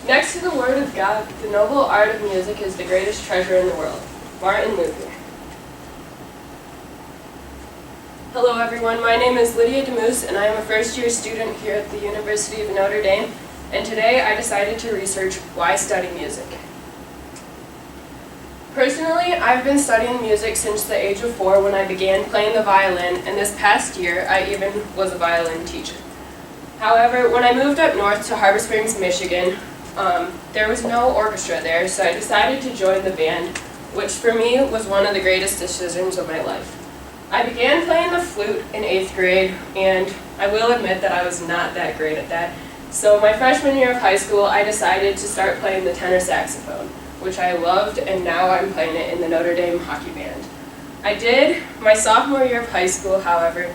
Next to the Word of God, the noble art of music is the greatest treasure in the world. Martin Luther. Hello everyone, my name is Lydia DeMoose and I am a first-year student here at the University of Notre Dame, and today I decided to research why study music. Personally, I've been studying music since the age of 4 when I began playing the violin, and this past year I even was a violin teacher. However, when I moved up north to Harbor Springs, Michigan, there was no orchestra there, so I decided to join the band, which for me was one of the greatest decisions of my life. I began playing the flute in 8th grade, and I will admit that I was not that great at that. So my freshman year of high school, I decided to start playing the tenor saxophone, which I loved, and now I'm playing it in the Notre Dame hockey band. I did, my sophomore year of high school, however,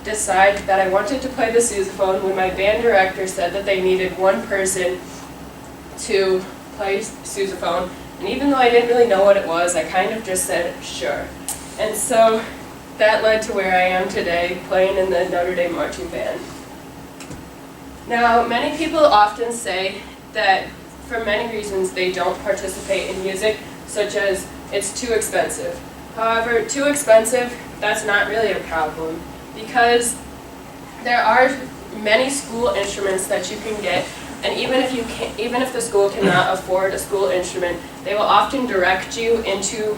decide that I wanted to play the sousaphone when my band director said that they needed one person to play sousaphone, and even though I didn't really know what it was, I kind of just said sure. And so that led to where I am today, playing in the Notre Dame marching band. Now, many people often say that for many reasons they don't participate in music, such as it's too expensive. However, too expensive, that's not really a problem, because there are many school instruments that you can get, and even if the school cannot afford a school instrument, they will often direct you into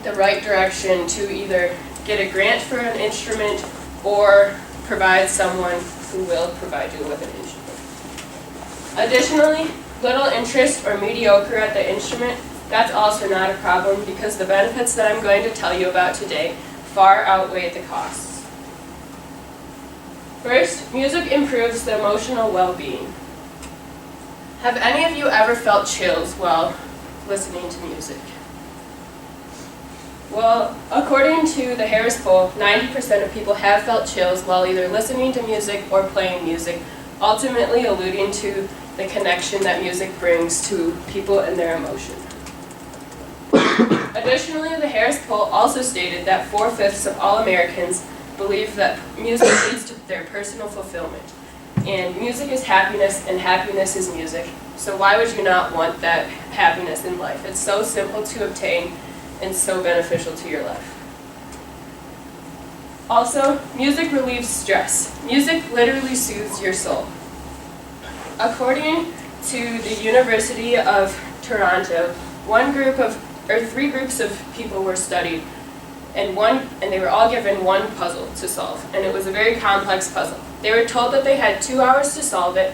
the right direction to either get a grant for an instrument or provide someone who will provide you with an instrument. Additionally, little interest or mediocre at the instrument, that's also not a problem because the benefits that I'm going to tell you about today far outweigh the costs. First, music improves the emotional well-being. Have any of you ever felt chills while listening to music? Well, according to the Harris Poll, 90% of people have felt chills while either listening to music or playing music, ultimately alluding to the connection that music brings to people and their emotion. Additionally, the Harris Poll also stated that 4/5 of all Americans believe that music leads to their personal fulfillment. And music is happiness, and happiness is music. So why would you not want that happiness in life? It's so simple to obtain and so beneficial to your life. Also, music relieves stress. Music literally soothes your soul. According to the University of Toronto, three groups of people were studied, and they were all given one puzzle to solve, and it was a very complex puzzle. They were told that they had 2 hours to solve it,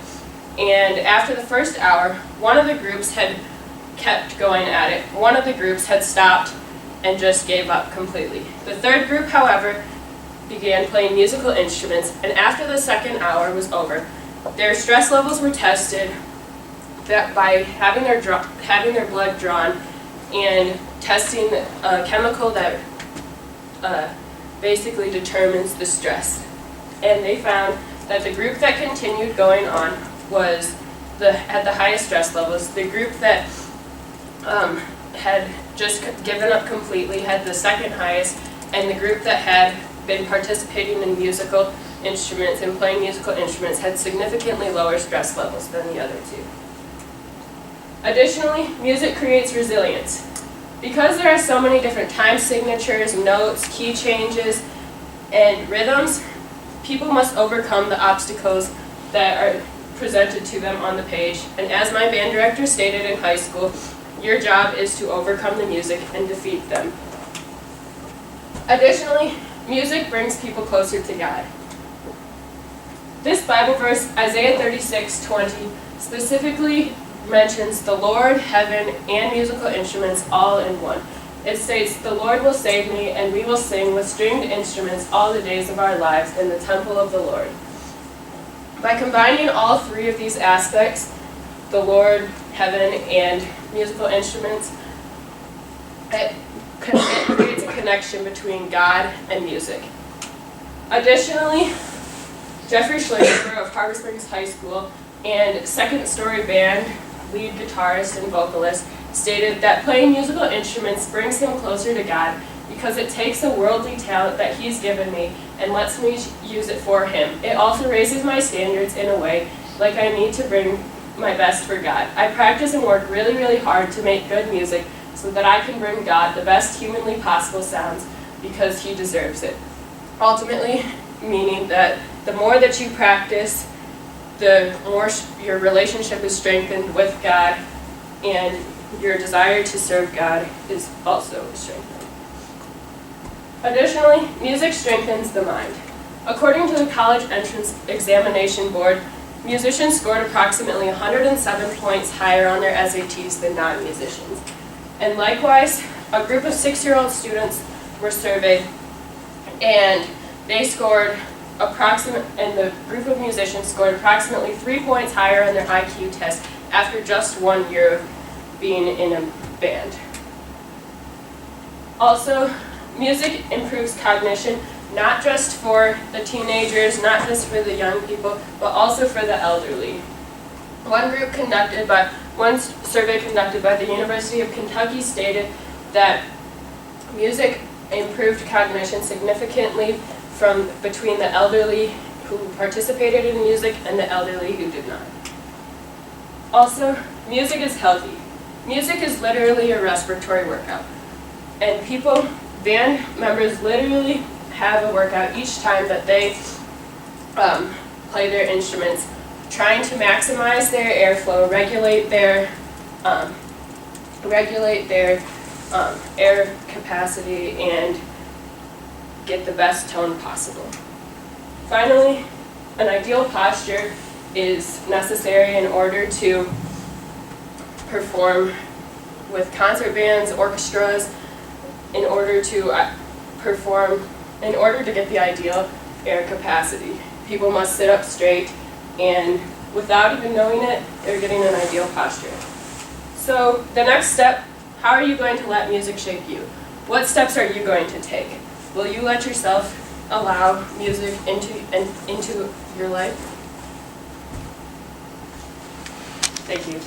and after the first hour, one of the groups had kept going at it. One of the groups had stopped and just gave up completely. The third group, however, began playing musical instruments, and after the second hour was over, their stress levels were tested by having their blood drawn and testing a chemical that basically determines the stress. And they found that the group that continued going on had the highest stress levels. The group that had just given up completely had the second highest, and the group that had been participating in musical instruments and playing musical instruments had significantly lower stress levels than the other two. Additionally, music creates resilience. Because there are so many different time signatures, notes, key changes, and rhythms, people must overcome the obstacles that are presented to them on the page. And as my band director stated in high school, your job is to overcome the music and defeat them. Additionally, music brings people closer to God. This Bible verse, Isaiah 36:20, specifically mentions the Lord, heaven, and musical instruments all in one. It states, "The Lord will save me, and we will sing with stringed instruments all the days of our lives in the temple of the Lord." By combining all three of these aspects, the Lord, heaven, and musical instruments, it creates a connection between God and music. Additionally, Jeffrey Schlager of Harbor Springs High School and Second Story Band lead guitarist and vocalist stated that playing musical instruments brings him closer to God because it takes a worldly talent that He's given me and lets me use it for Him. It also raises my standards in a way, like I need to bring my best for God. I practice and work really, really hard to make good music so that I can bring God the best humanly possible sounds because He deserves it. Ultimately, meaning that the more that you practice, the more your relationship is strengthened with God, and your desire to serve God is also strengthened. Additionally, music strengthens the mind. According to the College Entrance Examination Board, musicians scored approximately 107 points higher on their SATs than non-musicians. And likewise, a group of 6-year-old students were surveyed, and they scored and the group of musicians scored approximately 3 points higher on their IQ test after just 1 year of being in a band. Also, music improves cognition, not just for the teenagers, not just for the young people, but also for the elderly. One survey conducted by the University of Kentucky stated that music improved cognition significantly from between the elderly who participated in music and the elderly who did not. Also, music is healthy. Music is literally a respiratory workout. And band members literally have a workout each time that they play their instruments, trying to maximize their airflow, regulate their air capacity, and get the best tone possible. Finally, an ideal posture is necessary in order to perform with concert bands, orchestras, in order to get the ideal air capacity. People must sit up straight, and without even knowing it, they're getting an ideal posture. So the next step, how are you going to let music shape you? What steps are you going to take? Will you let yourself allow music into your life? Thank you.